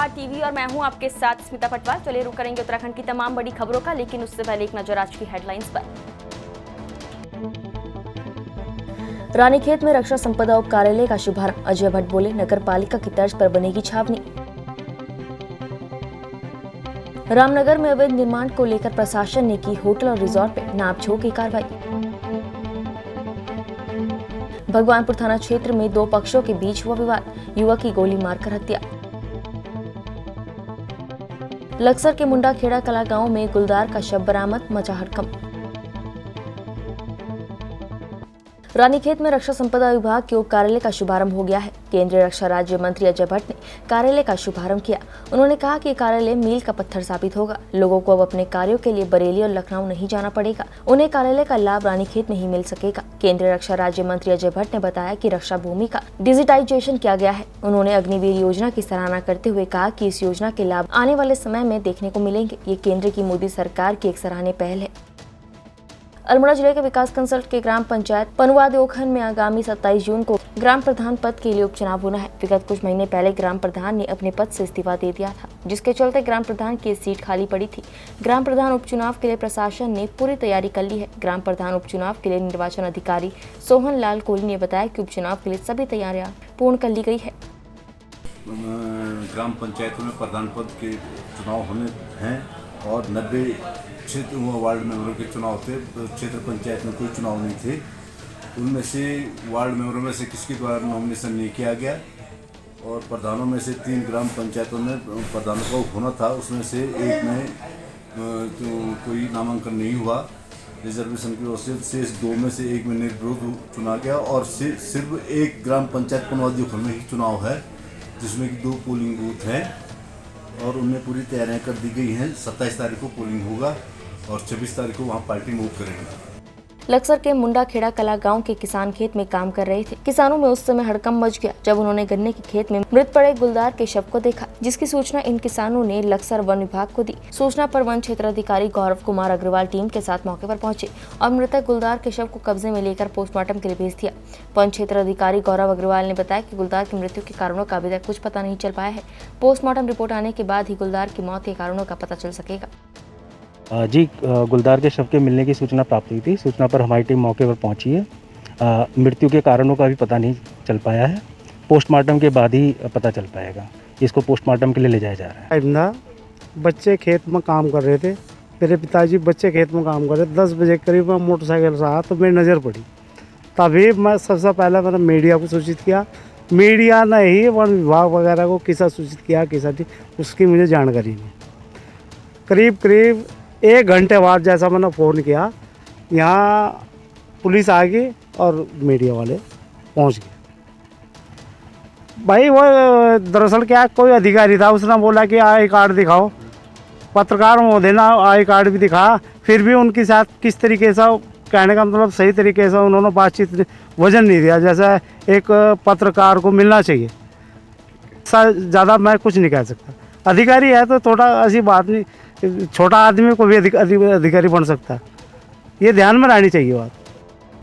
नमस्कार टीवी और मैं हूं आपके साथ स्मिता पटवार। चलिए रुक करेंगे उत्तराखंड की तमाम बड़ी खबरों का, लेकिन उससे पहले एक नजर आज की हेडलाइंस पर। रानीखेत में रक्षा संपदा उप कार्यालय का शुभारंभ। अजय भट्ट बोले, नगर पालिका की तर्ज पर बनेगी छावनी। रामनगर में अवैध निर्माण को लेकर प्रशासन ने की होटल और रिजॉर्ट पर नापझोंक की कार्रवाई। भगवानपुर थाना क्षेत्र में दो पक्षों के बीच हुआ विवाद, युवक की गोली मारकर हत्या। लक्सर के मुंडा खेड़ा कला गांव में गुलदार का शव बरामद, मचा हड़कंप। रानीखेत में रक्षा संपदा विभाग के उप कार्यालय का शुभारंभ हो गया है। केंद्रीय रक्षा राज्य मंत्री अजय भट्ट ने कार्यालय का शुभारंभ किया। उन्होंने कहा कि कार्यालय मील का पत्थर साबित होगा। लोगों को अब अपने कार्यों के लिए बरेली और लखनऊ नहीं जाना पड़ेगा। उन्हें कार्यालय का लाभ रानीखेत में ही मिल सकेगा। केंद्रीय रक्षा राज्य मंत्री अजय भट्ट ने बताया कि रक्षा भूमि का डिजिटाइजेशन किया गया है। उन्होंने अग्निवीर योजना की सराहना करते हुए कहा कि इस योजना के लाभ आने वाले समय में देखने को मिलेंगे। ये केंद्र की मोदी सरकार की एक सराहनीय पहल है। अल्मोड़ा जिले के विकास कंसल्ट के ग्राम पंचायत पनुवाद्योखन में आगामी 27 जून को ग्राम प्रधान पद के लिए उपचुनाव होना है। विगत कुछ महीने पहले ग्राम प्रधान ने अपने पद से इस्तीफा दे दिया था, जिसके चलते ग्राम प्रधान की सीट खाली पड़ी थी। ग्राम प्रधान उपचुनाव के लिए प्रशासन ने पूरी तैयारी कर ली है। ग्राम प्रधान उपचुनाव के लिए निर्वाचन अधिकारी सोहन लाल कोहली ने बताया कि उपचुनाव के लिए सभी तैयारियां पूर्ण कर ली गई है। ग्राम पंचायतों में प्रधान पद के चुनाव होने हैं और 90 क्षेत्र वार्ड मेंबरों के चुनाव थे। क्षेत्र पंचायत में कोई चुनाव नहीं थे। उनमें से वार्ड मेंबरों में से किसके द्वारा नॉमिनेशन नहीं किया गया और प्रधानों में से 3 ग्राम पंचायतों में प्रधानों का होना था। उसमें से एक में तो कोई नामांकन नहीं हुआ रिजर्वेशन की वजह से। शेष 2 में से एक में निर्विरोध चुना गया और सिर्फ एक ग्राम पंचायत पनुवाद्योखन में ही चुनाव है, जिसमें कि 2 पोलिंग बूथ हैं और उनमें पूरी तैयारियां कर दी गई हैं। 27 तारीख को पोलिंग होगा और 26 तारीख को वहाँ पार्टी मूव करेगी। लक्सर के मुंडा खेड़ा कला गांव के किसान खेत में काम कर रहे थे। किसानों में उस समय हड़कंप मच गया जब उन्होंने गन्ने के खेत में मृत पड़े गुलदार के शव को देखा, जिसकी सूचना इन किसानों ने लक्सर वन विभाग को दी। सूचना पर वन क्षेत्र अधिकारी गौरव कुमार अग्रवाल टीम के साथ मौके पर पहुंचे और मृतक गुलदार के शव को कब्जे में लेकर पोस्टमार्टम के लिए भेज दिया। वन क्षेत्र अधिकारी गौरव अग्रवाल ने बताया कि गुलदार की मृत्यु के कारणों का अभी तक कुछ पता नहीं चल पाया है। पोस्टमार्टम रिपोर्ट आने के बाद ही गुलदार की मौत के कारणों का पता चल सकेगा। जी, गुलदार के शव के मिलने की सूचना प्राप्त हुई थी। सूचना पर हमारी टीम मौके पर पहुंची है। मृत्यु के कारणों का भी पता नहीं चल पाया है। पोस्टमार्टम के बाद ही पता चल पाएगा। इसको पोस्टमार्टम के लिए ले जाया जा रहा है। बच्चे खेत में काम कर रहे थे। मेरे पिताजी बच्चे खेत में काम कर रहे थे। 10 बजे करीब मैं मोटरसाइकिल से आया तो मेरी नज़र पड़ी। तभी मैं सबसे पहले मैंने मीडिया को सूचित किया। मीडिया ने ही वन विभाग वगैरह को किसा सूचित किया, किसा नहीं, उसकी मुझे जानकारी नहीं। करीब 1 घंटे बाद जैसा मैंने फ़ोन किया, यहाँ पुलिस आ गई और मीडिया वाले पहुँच गए। भाई वो दरअसल क्या, कोई अधिकारी था, उसने बोला कि आई कार्ड दिखाओ। पत्रकार महोदय ने आई कार्ड भी दिखा, फिर भी उनके साथ किस तरीके से, कहने का मतलब सही तरीके से उन्होंने बातचीत वजन नहीं दिया जैसा एक पत्रकार को मिलना चाहिए। ज़्यादा मैं कुछ नहीं कह सकता। अधिकारी है तो थोड़ा ऐसी बात नहीं, छोटा आदमी को भी अधिकारी बन सकता है। ये ध्यान में रहनी चाहिए बात।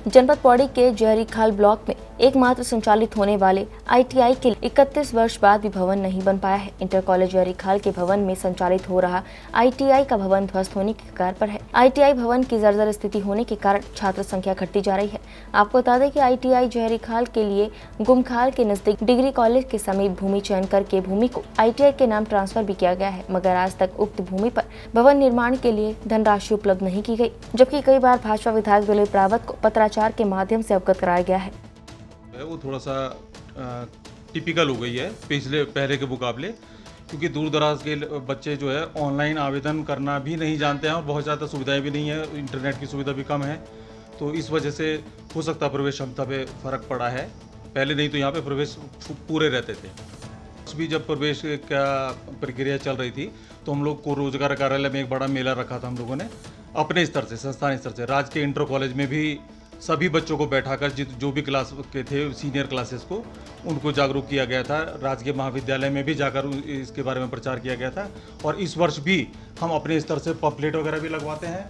जनपद पौड़ी के जहरीखाल ब्लॉक में एकमात्र संचालित होने वाले ITI के 31 वर्ष बाद भी भवन नहीं बन पाया है। इंटर कॉलेज जहरीखाल के भवन में संचालित हो रहा ITI का भवन ध्वस्त होने के कगार पर है। ITI भवन की जर्जर स्थिति होने के कारण छात्र संख्या घटती जा रही है। आपको बता दें कि ITI जहरीखाल के लिए गुमखाल के नजदीक डिग्री कॉलेज के समीप भूमि चयन करके भूमि को ITI के नाम ट्रांसफर भी किया गया है, मगर आज तक उक्त भूमि पर भवन निर्माण के लिए धनराशि उपलब्ध नहीं की गई, जबकि कई बार भाजपा विधायक दिलीप रावत को पत्राचार के माध्यम से अवगत कराया गया है। वो थोड़ा सा टिपिकल हो गई है पहले के मुकाबले, क्योंकि दूर दराज के बच्चे जो है ऑनलाइन आवेदन करना भी नहीं जानते हैं और बहुत ज़्यादा सुविधाएं भी नहीं है, इंटरनेट की सुविधा भी कम है। तो इस वजह से हो सकता है प्रवेश क्षमता पे फ़र्क पड़ा है। पहले नहीं तो यहाँ पे प्रवेश पूरे रहते थे। भी जब प्रवेश का प्रक्रिया चल रही थी तो हम लोग को रोजगार कार्यालय में एक बड़ा मेला रखा था हम लोगों ने अपने स्तर से, संस्थान स्तर से। राज्य के इंटर कॉलेज में भी सभी बच्चों को बैठाकर जो भी क्लास के थे सीनियर क्लासेस को, उनको जागरूक किया गया था। राजकीय महाविद्यालय में भी जाकर इसके बारे में प्रचार किया गया था। और इस वर्ष भी हम अपने स्तर से पम्पलेट वगैरह भी लगवाते हैं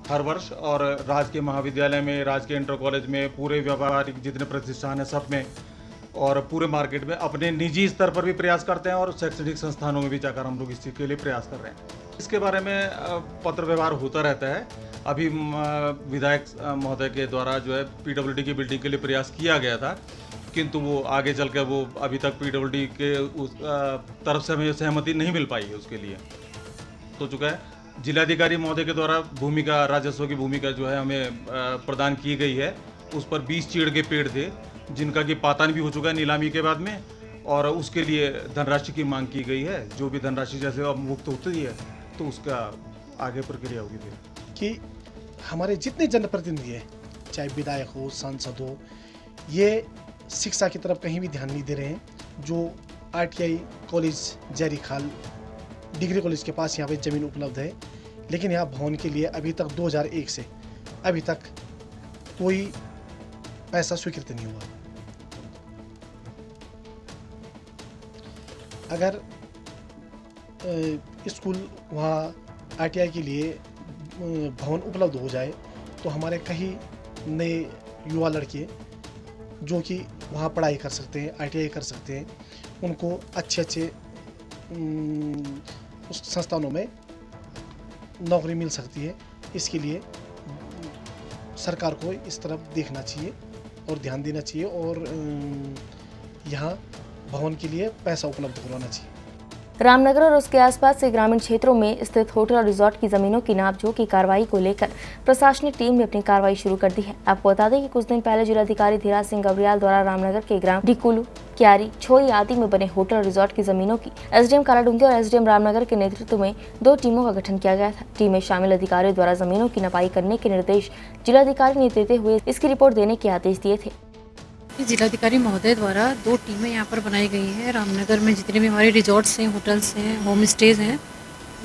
हर वर्ष। और राजकीय महाविद्यालय में, राजकीय इंटर कॉलेज में, पूरे व्यावहारिक जितने प्रतिष्ठान हैं सब में और पूरे मार्केट में अपने निजी स्तर पर भी प्रयास करते हैं और शैक्षणिक संस्थानों में भी जाकर हम लोग इस चीज़ के लिए प्रयास कर रहे हैं। इसके बारे में पत्र व्यवहार होता रहता है। अभी विधायक महोदय के द्वारा जो है पीडब्ल्यूडी की बिल्डिंग के लिए प्रयास किया गया था, किंतु वो आगे चल कर वो अभी तक पीडब्ल्यूडी के उस तरफ से हमें सहमति नहीं मिल पाई है। उसके लिए हो चुका है। जिलाधिकारी महोदय के द्वारा भूमिका, राजस्व की भूमिका जो है हमें प्रदान की गई है। उस पर 20 चीड़ के पेड़ थे जिनका कि पातन भी हो चुका है नीलामी के बाद में, और उसके लिए धनराशि की मांग की गई है। जो भी धनराशि जैसे अब मुक्त होती है तो उसका आगे प्रक्रिया होगी फिर। कि हमारे जितने जनप्रतिनिधि हैं, चाहे विधायक हो, सांसद हो, ये शिक्षा की तरफ कहीं भी ध्यान नहीं दे रहे हैं। जो ITI कॉलेज जैरी खाल डिग्री कॉलेज के पास यहाँ पे ज़मीन उपलब्ध है, लेकिन यहाँ भवन के लिए अभी तक 2001 से अभी तक कोई पैसा स्वीकृत नहीं हुआ। अगर स्कूल वहाँ ITI के लिए भवन उपलब्ध हो जाए तो हमारे कई नए युवा लड़के जो कि वहाँ पढ़ाई कर सकते हैं, ITI कर सकते हैं, उनको अच्छे उस संस्थानों में नौकरी मिल सकती है। इसके लिए सरकार को इस तरफ देखना चाहिए और ध्यान देना चाहिए और यहाँ भवन के लिए पैसा उपलब्ध करवाना चाहिए। रामनगर और उसके आसपास के ग्रामीण क्षेत्रों में स्थित होटल और रिजॉर्ट की जमीनों की नापजोख की कार्रवाई को लेकर प्रशासनिक टीम ने अपनी कार्रवाई शुरू कर दी है। आपको बता दें कि कुछ दिन पहले जिलाधिकारी धीराज सिंह गवरियाल द्वारा रामनगर के ग्राम ढिकुलू, क्यारी, छोई आदि में बने होटल और रिजॉर्ट की जमीनों की SDM कालाडूंगी और SDM रामनगर के नेतृत्व में 2 टीमों का गठन किया गया था। टीम में शामिल अधिकारियों द्वारा जमीनों की नपाई करने के निर्देश जिलाधिकारी ने देते हुए इसकी रिपोर्ट देने के आदेश दिए थे। जिलाधिकारी महोदय द्वारा 2 टीमें यहाँ पर बनाई गई हैं। रामनगर में जितने भी हमारे रिजॉर्ट्स हैं, होटल्स हैं, होम स्टेज हैं,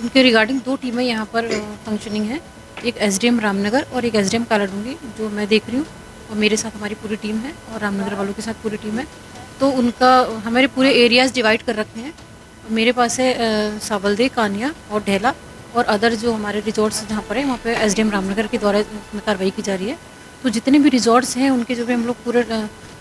उनके रिगार्डिंग 2 टीमें यहाँ पर फंक्शनिंग हैं। एक SDM रामनगर और एक SDM कालाडूंगी जो मैं देख रही हूँ, और मेरे साथ हमारी पूरी टीम है और रामनगर वालों के साथ पूरी टीम है। तो उनका हमारे पूरे एरियाज़ डिवाइड कर रखे हैं। मेरे पास है सावलदे, कानिया और ढेला, और अदर जो हमारे रिजॉर्ट्स जहाँ पर है वहाँ पर SDM रामनगर के द्वारा कार्रवाई की जा रही है। तो जितने भी रिजॉर्ट्स हैं उनके जो भी हम लोग पूरे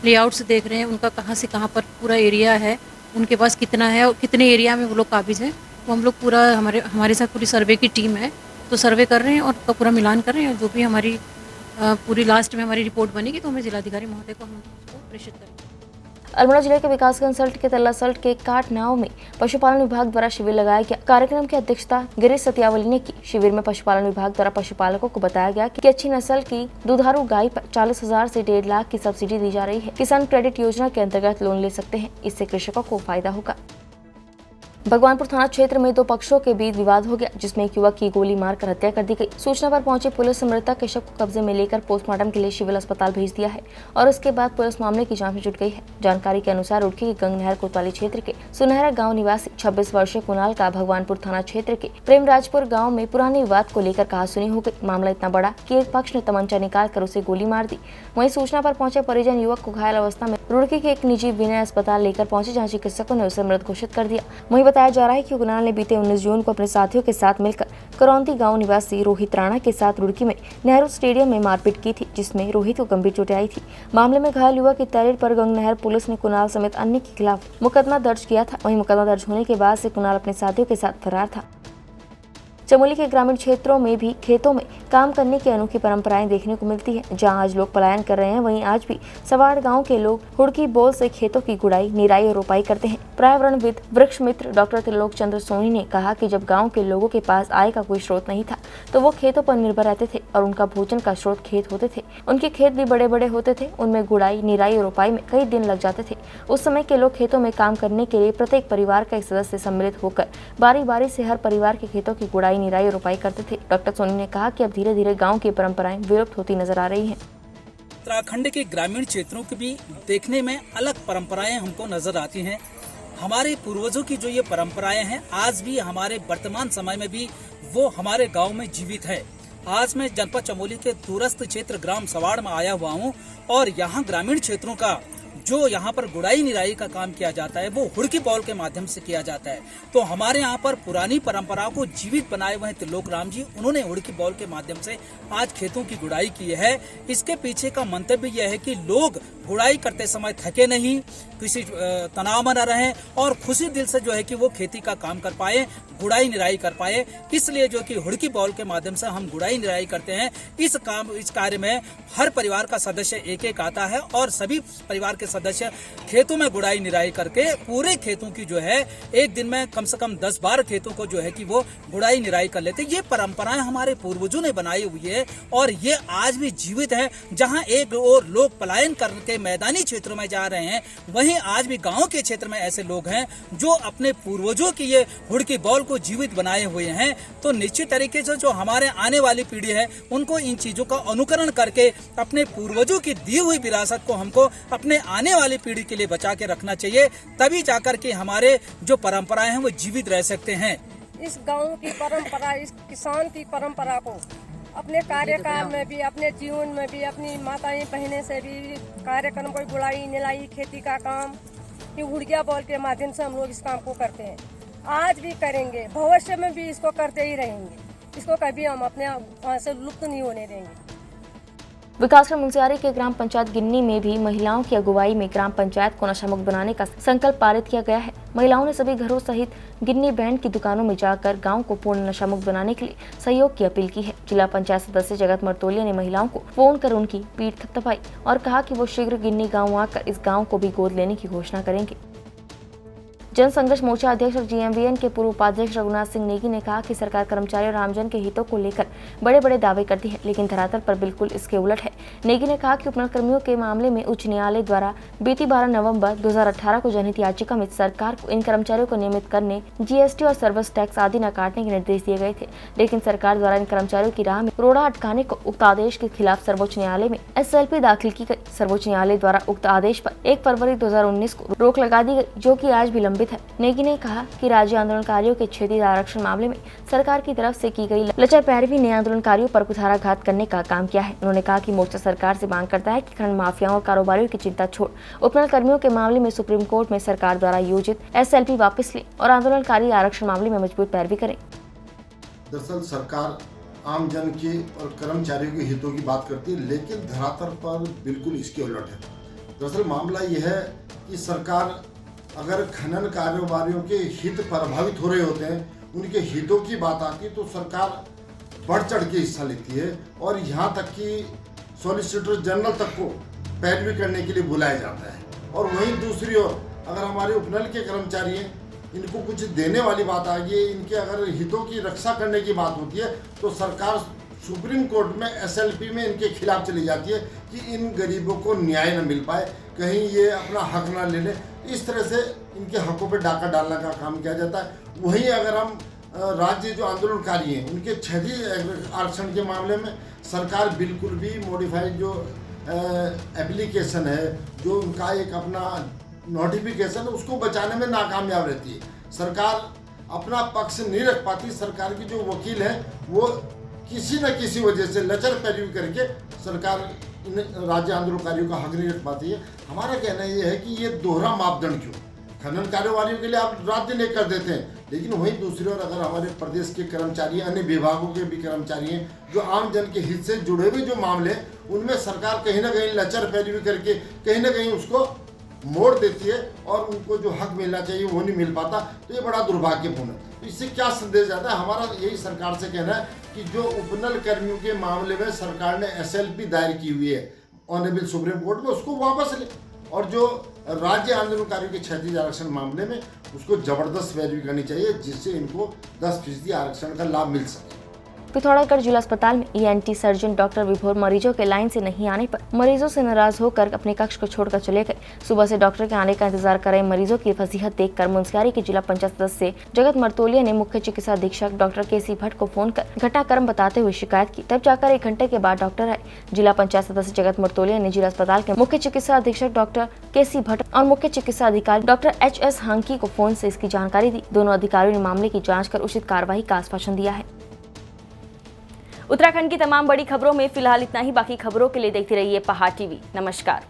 लेआउट्स देख रहे हैं, उनका कहाँ से कहाँ पर पूरा एरिया है, उनके पास कितना है और कितने एरिया में वो लोग काबिज हैं, वो हम लोग पूरा हमारे साथ पूरी सर्वे की टीम है, तो सर्वे कर रहे हैं और उसका पूरा मिलान कर रहे हैं। जो भी हमारी पूरी लास्ट में हमारी रिपोर्ट बनेगी तो हमें जिलाधिकारी महोदय को हम उसको प्रेषित करेंगे। अल्मोड़ा जिले के विकासगंज सल्ट के तल्लासल्ट के काटनाव में पशुपालन विभाग द्वारा शिविर लगाया गया। कार्यक्रम की अध्यक्षता गिरीश सत्यावली ने की। शिविर में पशुपालन विभाग द्वारा पशुपालकों को बताया गया कि अच्छी नस्ल की दुधारू गाय पर 40,000 से 1.5 लाख की सब्सिडी दी जा रही है। किसान क्रेडिट योजना के अंतर्गत लोन ले सकते हैं, इससे कृषकों को फायदा होगा। भगवानपुर थाना क्षेत्र में 2 पक्षों के बीच विवाद हो गया, जिसमें एक युवक की गोली मारकर हत्या कर दी गई। सूचना पर पहुंची पुलिस ने मृतक के शव को कब्जे में लेकर पोस्टमार्टम के लिए सिविल अस्पताल भेज दिया है और उसके बाद पुलिस मामले की जांच में जुट गई है। जानकारी के अनुसार रुड़की के गंगनहर कोतवाली क्षेत्र के सुनहरा गांव निवासी 26 वर्षीय कुणाल का भगवानपुर थाना क्षेत्र के प्रेमराजपुर गाँव में पुराने विवाद को लेकर कहासुनी हो गई। मामला इतना बड़ा कि एक पक्ष ने तमंचा निकालकर उसे गोली मार दी। वहीं सूचना पर पहुंचे परिजन युवक को घायल अवस्था में रुड़की के एक निजी विनय अस्पताल लेकर पहुंचे, जहां चिकित्सकों ने उसे मृत घोषित कर दिया। वहीं बताया जा रहा है कि कुणाल ने बीते 19 जून को अपने साथियों के साथ मिलकर करौंती गांव निवासी रोहित राणा के साथ रुड़की में नेहरू स्टेडियम में मारपीट की थी, जिसमें रोहित को गंभीर चोटें आई थी। मामले में घायल युवक की तहरीर पर गंगनहर पुलिस ने कुणाल समेत अन्य के खिलाफ मुकदमा दर्ज किया था। वहीं मुकदमा दर्ज होने के बाद से कुणाल अपने साथियों के साथ फरार था। चमोली के ग्रामीण क्षेत्रों में भी खेतों में काम करने की अनोखी परंपराएं देखने को मिलती है। जहां आज लोग पलायन कर रहे हैं, वहीं आज भी सवाड़ गांव के लोग हुड़की बोल से खेतों की गुड़ाई, निराई और रोपाई करते हैं। पर्यावरणविद वृक्ष मित्र डॉक्टर त्रिलोक चंद्र सोनी ने कहा कि जब गांव के लोगों के पास आय का कोई स्रोत नहीं था तो वो खेतों पर निर्भर रहते थे और उनका भोजन का स्रोत खेत होते थे। उनके खेत भी बड़े बड़े होते थे, उनमें गुड़ाई, निराई और रोपाई में कई दिन लग जाते थे। उस समय के लोग खेतों में काम करने के लिए प्रत्येक परिवार का एक सदस्य सम्मिलित होकर बारी बारी से हर परिवार के खेतों की गुड़ाई, निराई और रोपाई करते थे। डॉक्टर सोनी ने कहा कि अब धीरे धीरे गांव की परंपराएं विलुप्त होती नजर आ रही हैं। उत्तराखंड के ग्रामीण क्षेत्रों की भी देखने में अलग परंपराएं हमको नजर आती हैं। हमारे पूर्वजों की जो ये परंपराएं हैं, आज भी हमारे वर्तमान समय में भी वो हमारे गांव में जीवित है। आज मैं जनपद चमोली के दूरस्थ क्षेत्र ग्राम सवाड़ में आया हुआ हूं और यहाँ ग्रामीण क्षेत्रों का जो यहाँ पर गुड़ाई निराई का काम किया जाता है वो हुड़की बॉल के माध्यम से किया जाता है। तो हमारे यहाँ पर पुरानी परंपरा को जीवित बनाए हुए हैं त्रिलोक राम जी, उन्होंने हुड़की बॉल के माध्यम से आज खेतों की गुड़ाई की है। इसके पीछे का मंतव्य यह है कि लोग गुड़ाई करते समय थके नहीं, किसी तनाव में न रहें और खुशी दिल से जो है कि वो खेती का काम कर पाए, गुड़ाई निराई कर पाए। इसलिए जो कि हुड़की बॉल के माध्यम से हम गुड़ाई निराई करते हैं। इस कार्य में हर परिवार का सदस्य एक एक आता है और सभी परिवार के सदस्य खेतों में गुड़ाई निराई करके पूरे खेतों की जो है एक दिन में कम से कम 10-12 खेतों को जो है कि वो गुड़ाई निराई कर लेते। ये परंपराएं हमारे पूर्वजों ने बनाई हुई है और ये आज भी जीवित है। जहां एक और लोग पलायन करके मैदानी क्षेत्रों में जा रहे हैं, वहीं आज भी गाँव के क्षेत्र में ऐसे लोग हैं जो अपने पूर्वजों की ये हुड़की बॉल को जीवित बनाए हुए हैं। तो निश्चित तरीके से जो हमारे आने वाली पीढ़ी है उनको इन चीजों का अनुकरण करके अपने पूर्वजों की दी हुई विरासत को हमको अपने आने वाली पीढ़ी के लिए बचा के रखना चाहिए, तभी जाकर के हमारे जो परंपराएं हैं वो जीवित रह सकते हैं। इस गांव की परंपरा, इस किसान की परंपरा को अपने कार्यकाल में भी, अपने जीवन में भी, अपनी माताएं बहनें से भी कार्यक्रम को गुड़ाई निराई खेती का काम ये हुड़किया बॉल के माध्यम से हम लोग इस काम को करते हैं। आज भी करेंगे, भविष्य में भी इसको करते ही रहेंगे। इसको कभी हम अपने वहाँ से लुप्त नहीं होने देंगे। विकासखंड मुंसियारी के ग्राम पंचायत गिन्नी में भी महिलाओं की अगुवाई में ग्राम पंचायत को नशामुक्त बनाने का संकल्प पारित किया गया है। महिलाओं ने सभी घरों सहित गिन्नी बैंड की दुकानों में जाकर गांव को पूर्ण नशामुक्त बनाने के लिए सहयोग की अपील की है। जिला पंचायत सदस्य जगत मरतोलिया ने महिलाओं को फोन कर उनकी पीठ थपथपाई और कहा कि वो शीघ्र गिन्नी गाँव आकर इस गाँव को भी गोद लेने की घोषणा करेंगे। जन संघर्ष मोर्चा अध्यक्ष और जीएमवीएन के पूर्व उपाध्यक्ष रघुनाथ सिंह नेगी ने कहा कि सरकार कर्मचारियों और आमजन के हितों को लेकर बड़े बड़े दावे करती है, लेकिन धरातल पर बिल्कुल इसके उलट है। नेगी ने कहा कि उपनल कर्मियों के मामले में उच्च न्यायालय द्वारा बीती 12 नवंबर 2018 को जनहित याचिका में सरकार को इन कर्मचारियों को नियमित करने, जीएसटी और सर्विस टैक्स आदि न काटने के निर्देश दिए गए थे, लेकिन सरकार द्वारा इन कर्मचारियों की राह में रोड़ा अटकाने को उक्त आदेश के खिलाफ सर्वोच्च न्यायालय में SLP दाखिल की गई। सर्वोच्च न्यायालय द्वारा उक्त आदेश पर 1 फरवरी 2019 को रोक लगा दी गई, जो कि आज भी लंबित है। नेगी ने कहा कि राज्य आंदोलनकारियों के क्षेत्रीय आरक्षण मामले में सरकार की तरफ से की गई लचर पैरवी ने आंदोलनकारियों पर कुठाराघात करने का काम किया है। उन्होंने कहा कि मोर्चा सरकार से मांग करता है कि खंड माफियाओं और कारोबारियों की चिंता छोड़ उपनल कर्मियों के मामले में सुप्रीम कोर्ट में सरकार द्वारा योजित SLP वापस ले और आंदोलनकारी आरक्षण मामले में मजबूत पैरवी करें। दरअसल सरकार आम जन के और कर्मचारियों के हितों की बात करती है, लेकिन धरातल पर बिल्कुल इसके उलट है। दरअसल मामला यह है कि सरकार अगर खनन कारोबारियों के हित प्रभावित हो रहे होते हैं, उनके हितों की बात आती है तो सरकार बढ़ चढ़ के हिस्सा लेती है और यहाँ तक कि सॉलिसिटर जनरल तक को पैरवी करने के लिए बुलाया जाता है। और वहीं दूसरी ओर अगर हमारे उपनल के कर्मचारी हैं, इनको कुछ देने वाली बात आ गई, इनके अगर हितों की रक्षा करने की बात होती है तो सरकार सुप्रीम कोर्ट में SLP में इनके खिलाफ चली जाती है कि इन गरीबों को न्याय न मिल पाए, कहीं ये अपना हक ना ले लें। इस तरह से इनके हकों पे डाका डालने का काम किया जाता है। वहीं अगर हम राज्य जो आंदोलनकारी हैं उनके क्षेत्रीय आरक्षण के मामले में सरकार बिल्कुल भी मॉडिफाइड जो एप्लीकेशन है, जो उनका एक अपना नोटिफिकेशन है, उसको बचाने में नाकामयाब रहती है। सरकार अपना पक्ष नहीं रख पाती। सरकार की जो वकील है वो किसी न किसी वजह से लचर पैरवी करके सरकार इन राज्य आंदोलनकारियों का हक नहीं रख पाती है। हमारा कहना ये है कि ये दोहरा मापदंड क्यों? खनन कारोबारियों के लिए आप रात दिन कर देते हैं, लेकिन वहीं दूसरी ओर अगर हमारे प्रदेश के कर्मचारी, अन्य विभागों के भी कर्मचारी हैं जो आम जन के हित से जुड़े हुए जो मामले हैं, उनमें सरकार कहीं ना कहीं लचर पैरवी करके कहीं ना कहीं उसको मोड़ देती है और उनको जो हक मिलना चाहिए वो नहीं मिल पाता। तो ये बड़ा दुर्भाग्यपूर्ण है। तो इससे क्या संदेश जाता है? हमारा यही सरकार से कहना है कि जो उपनल कर्मियों के मामले में सरकार ने SLP दायर की हुई है ऑनरेबल सुप्रीम कोर्ट में, उसको वापस ले और जो राज्य आंदोलनकारियों के क्षेत्रीय आरक्षण मामले में उसको जबरदस्त पैरवी करनी चाहिए, जिससे इनको 10% आरक्षण का लाभ मिल सके। पिथौरागढ़ जिला अस्पताल में ENT सर्जन डॉक्टर विभोर मरीजों के लाइन से नहीं आने पर मरीजों से नाराज होकर अपने कक्ष को छोड़कर चले गए। सुबह से डॉक्टर के आने का इंतजार कर रहे मरीजों की फजीहत देखकर मुंसियारी के जिला पंचायत सदस्य जगत मरतोलिया ने मुख्य चिकित्सा अधीक्षक डॉक्टर KC भट्ट को फोन कर घटनाक्रम बताते हुए शिकायत की। तब जाकर 1 घंटे के बाद डॉक्टर आए। जिला पंचायत सदस्य जगत मरतोलिया ने जिला अस्पताल के मुख्य चिकित्सा अधीक्षक डॉक्टर KC भट्ट और मुख्य चिकित्सा अधिकारी डॉक्टर HS हांकी को फोन से इसकी जानकारी दी। दोनों अधिकारियों ने मामले की जाँच कर उचित कार्रवाई का आश्वासन दिया है। उत्तराखंड की तमाम बड़ी खबरों में फिलहाल इतना ही। बाकी खबरों के लिए देखते रहिए पहाड़ TV। नमस्कार।